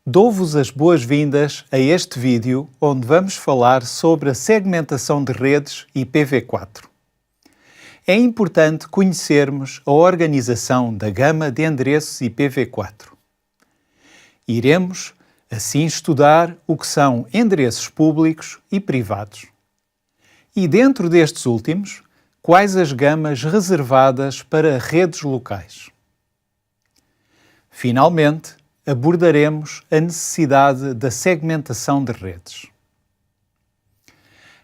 Dou-vos as boas-vindas a este vídeo onde vamos falar sobre a segmentação de redes IPv4. É importante conhecermos a organização da gama de endereços IPv4. Iremos, assim, estudar o que são endereços públicos e privados. E dentro destes últimos, quais as gamas reservadas para redes locais. Finalmente, abordaremos a necessidade da segmentação de redes.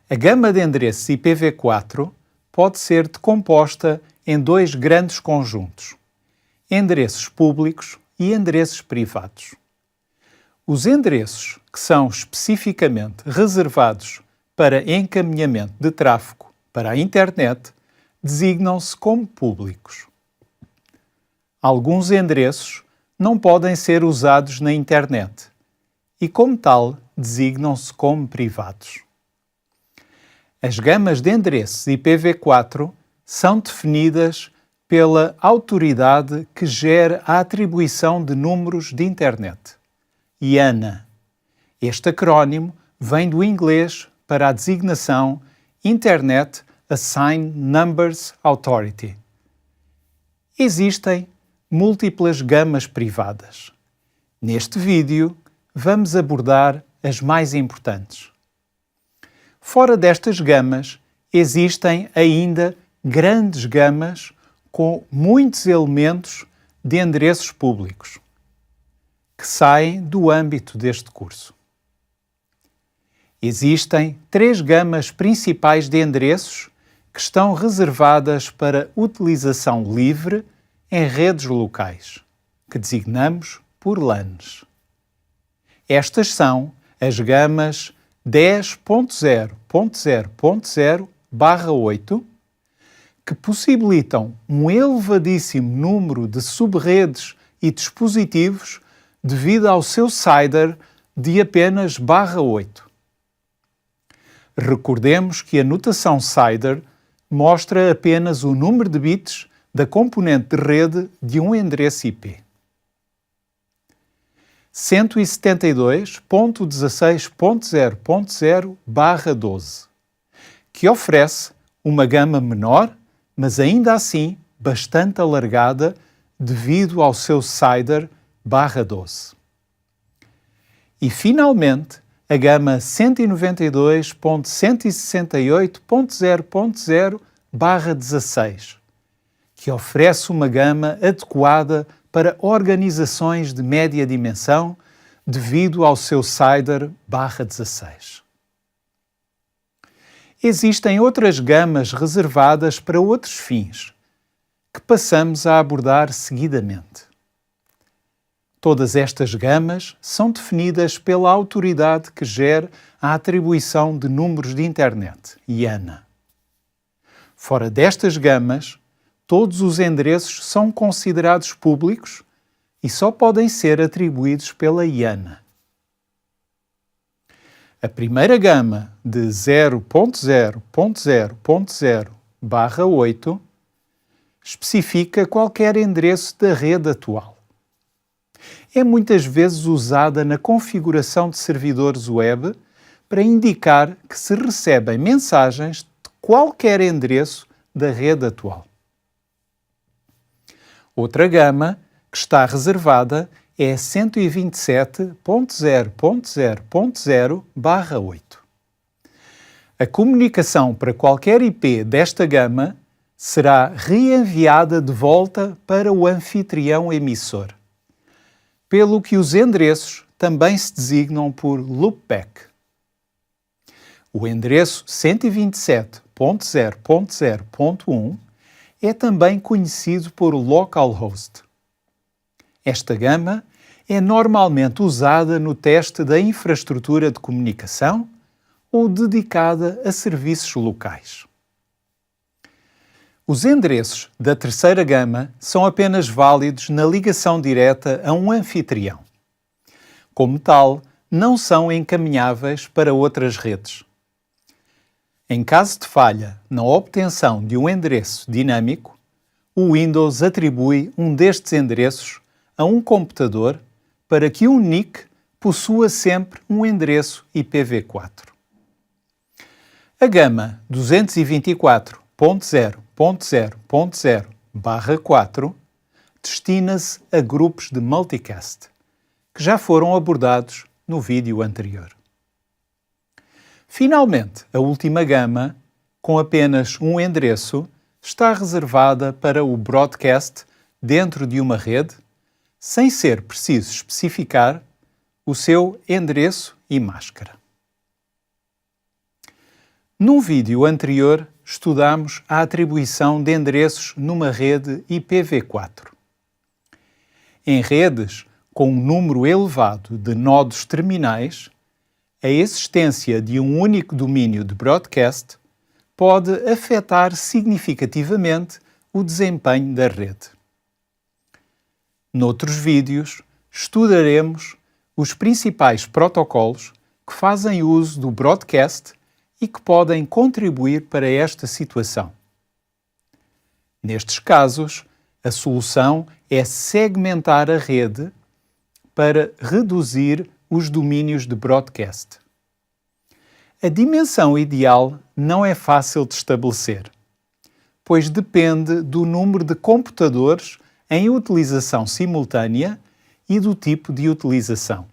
A gama de endereços IPv4 pode ser decomposta em dois grandes conjuntos: endereços públicos e endereços privados. Os endereços que são especificamente reservados para encaminhamento de tráfego para a internet designam-se como públicos. Alguns endereços não podem ser usados na internet e, como tal, designam-se como privados. As gamas de endereços IPv4 são definidas pela autoridade que gera a atribuição de números de internet, IANA. Este acrónimo vem do inglês para a designação Internet Assigned Numbers Authority. Existem múltiplas gamas privadas. Neste vídeo, vamos abordar as mais importantes. Fora destas gamas, existem ainda grandes gamas com muitos elementos de endereços públicos, que saem do âmbito deste curso. Existem três gamas principais de endereços que estão reservadas para utilização livre em redes locais, que designamos por LANs. Estas são as gamas 10.0.0.0/8, que possibilitam um elevadíssimo número de subredes e dispositivos devido ao seu CIDR de apenas /8. Recordemos que a notação CIDR mostra apenas o número de bits da componente de rede de um endereço IP. 172.16.0.0/12, que oferece uma gama menor, mas ainda assim bastante alargada devido ao seu CIDR /12. E, finalmente, a gama 192.168.0.0/16, que oferece uma gama adequada para organizações de média dimensão devido ao seu CIDR /16. Existem outras gamas reservadas para outros fins, que passamos a abordar seguidamente. Todas estas gamas são definidas pela autoridade que gera a atribuição de números de internet, IANA. Fora destas gamas, todos os endereços são considerados públicos e só podem ser atribuídos pela IANA. A primeira gama de 0.0.0.0/8 especifica qualquer endereço da rede atual. É muitas vezes usada na configuração de servidores web para indicar que se recebem mensagens de qualquer endereço da rede atual. Outra gama que está reservada é 127.0.0.0/8. A comunicação para qualquer IP desta gama será reenviada de volta para o anfitrião emissor, pelo que os endereços também se designam por loopback. O endereço 127.0.0.1 é também conhecido por localhost. Esta gama é normalmente usada no teste da infraestrutura de comunicação ou dedicada a serviços locais. Os endereços da terceira gama são apenas válidos na ligação direta a um anfitrião. Como tal, não são encaminháveis para outras redes. Em caso de falha na obtenção de um endereço dinâmico, o Windows atribui um destes endereços a um computador para que um NIC possua sempre um endereço IPv4. A gama 224.0.0.0/4 destina-se a grupos de multicast, que já foram abordados no vídeo anterior. Finalmente, a última gama, com apenas um endereço, está reservada para o broadcast dentro de uma rede, sem ser preciso especificar o seu endereço e máscara. Num vídeo anterior, estudamos a atribuição de endereços numa rede IPv4. Em redes com um número elevado de nodos terminais, a existência de um único domínio de broadcast pode afetar significativamente o desempenho da rede. Noutros vídeos, estudaremos os principais protocolos que fazem uso do broadcast e que podem contribuir para esta situação. Nestes casos, a solução é segmentar a rede para reduzir os domínios de broadcast. A dimensão ideal não é fácil de estabelecer, pois depende do número de computadores em utilização simultânea e do tipo de utilização.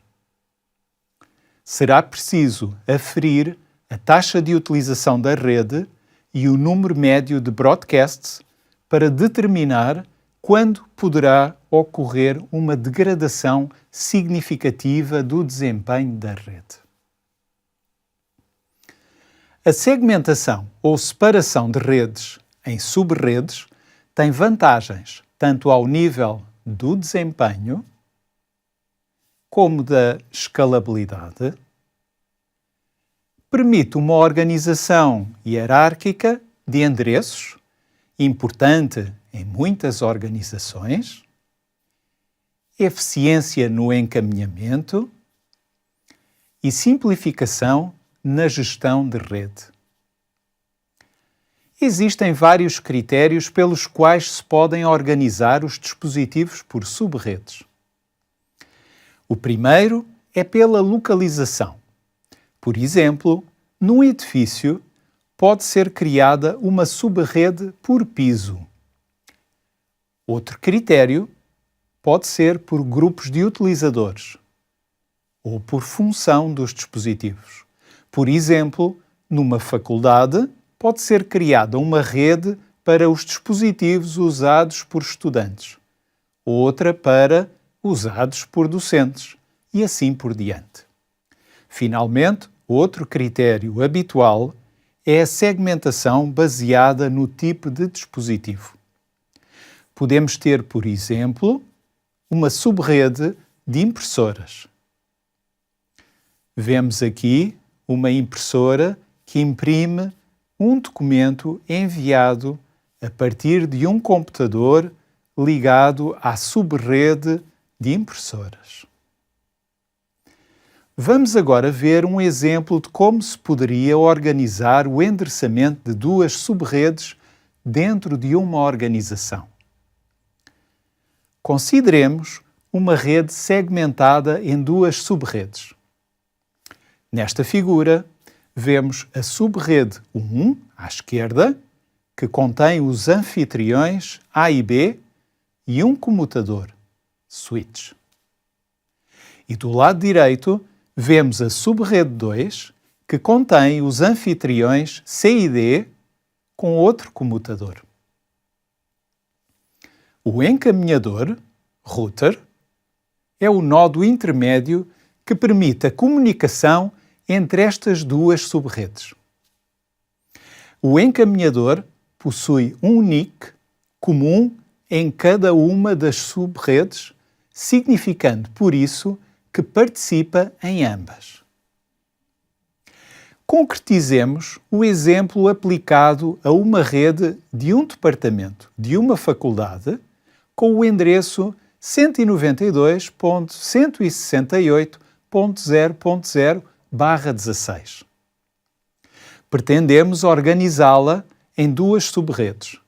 Será preciso aferir a taxa de utilização da rede e o número médio de broadcasts para determinar quando poderá ocorrer uma degradação significativa do desempenho da rede. A segmentação ou separação de redes em subredes tem vantagens tanto ao nível do desempenho como da escalabilidade. Permite uma organização hierárquica de endereços, importante em muitas organizações, eficiência no encaminhamento e simplificação na gestão de rede. Existem vários critérios pelos quais se podem organizar os dispositivos por subredes. O primeiro é pela localização. Por exemplo, num edifício pode ser criada uma subrede por piso. Outro critério pode ser por grupos de utilizadores ou por função dos dispositivos. Por exemplo, numa faculdade, pode ser criada uma rede para os dispositivos usados por estudantes, outra para usados por docentes e assim por diante. Finalmente, outro critério habitual é a segmentação baseada no tipo de dispositivo. Podemos ter, por exemplo, uma subrede de impressoras. Vemos aqui uma impressora que imprime um documento enviado a partir de um computador ligado à subrede de impressoras. Vamos agora ver um exemplo de como se poderia organizar o endereçamento de duas subredes dentro de uma organização. Consideremos uma rede segmentada em duas subredes. Nesta figura, vemos a subrede 1, à esquerda, que contém os anfitriões A e B e um comutador, switch. E do lado direito, vemos a subrede 2, que contém os anfitriões C e D com outro comutador. O encaminhador, router, é o nó intermédio que permite a comunicação entre estas duas subredes. O encaminhador possui um NIC comum em cada uma das subredes, significando, por isso, que participa em ambas. Concretizemos o exemplo aplicado a uma rede de um departamento de uma faculdade com o endereço 192.168.0.0/16. Pretendemos organizá-la em duas subredes,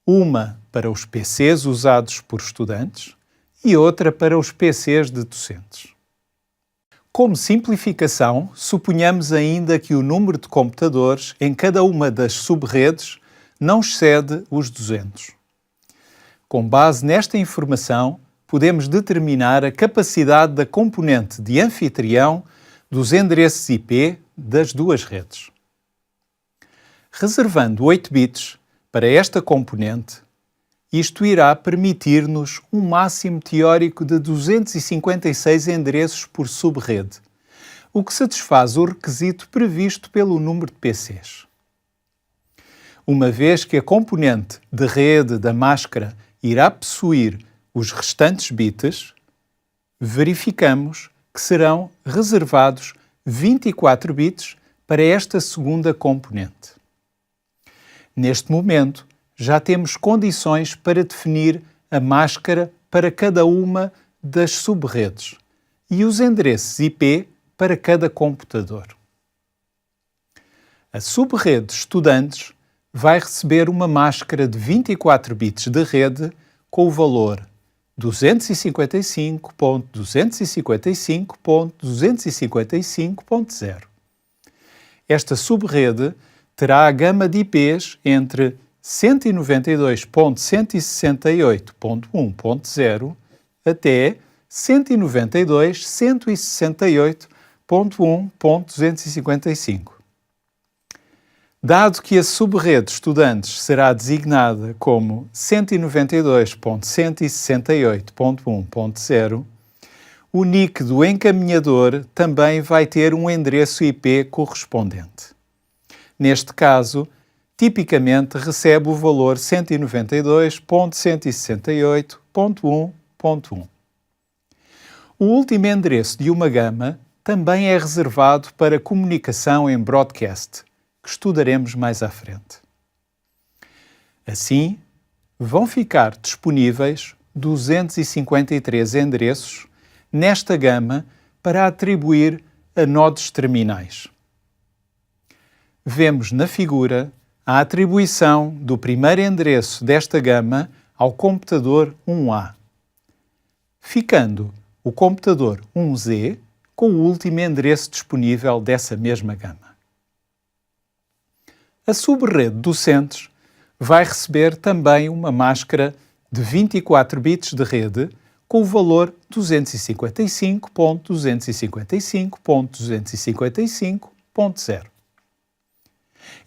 uma para os PCs usados por estudantes e outra para os PCs de docentes. Como simplificação, suponhamos ainda que o número de computadores em cada uma das subredes não excede os 200. Com base nesta informação, podemos determinar a capacidade da componente de anfitrião dos endereços IP das duas redes. Reservando 8 bits para esta componente, isto irá permitir-nos um máximo teórico de 256 endereços por subrede, o que satisfaz o requisito previsto pelo número de PCs. Uma vez que a componente de rede da máscara irá possuir os restantes bits, verificamos que serão reservados 24 bits para esta segunda componente. Neste momento, já temos condições para definir a máscara para cada uma das subredes e os endereços IP para cada computador. A subrede Estudantes vai receber uma máscara de 24 bits de rede com o valor 255.255.255.0. Esta subrede terá a gama de IPs entre 192.168.1.0 até 192.168.1.255. Dado que a subrede Estudantes será designada como 192.168.1.0, o NIC do encaminhador também vai ter um endereço IP correspondente. Neste caso, tipicamente recebe o valor 192.168.1.1. O último endereço de uma gama também é reservado para comunicação em broadcast, que estudaremos mais à frente. Assim, vão ficar disponíveis 253 endereços nesta gama para atribuir a nodes terminais. Vemos na figura a atribuição do primeiro endereço desta gama ao computador 1A, ficando o computador 1Z com o último endereço disponível dessa mesma gama. A subrede Docentes vai receber também uma máscara de 24 bits de rede com o valor 255.255.255.0.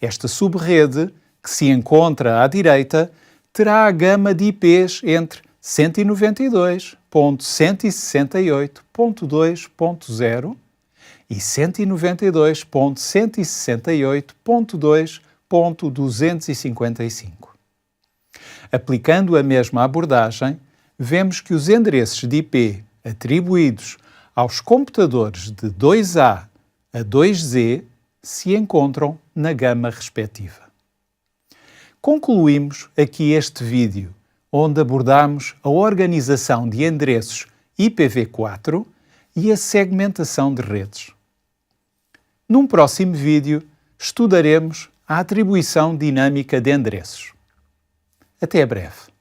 Esta subrede, que se encontra à direita, terá a gama de IPs entre 192.168.2.0 e 192.168.2.255. Aplicando a mesma abordagem, vemos que os endereços de IP atribuídos aos computadores de 2A a 2Z se encontram na gama respectiva. Concluímos aqui este vídeo, onde abordamos a organização de endereços IPv4 e a segmentação de redes. Num próximo vídeo, estudaremos a atribuição dinâmica de endereços. Até breve.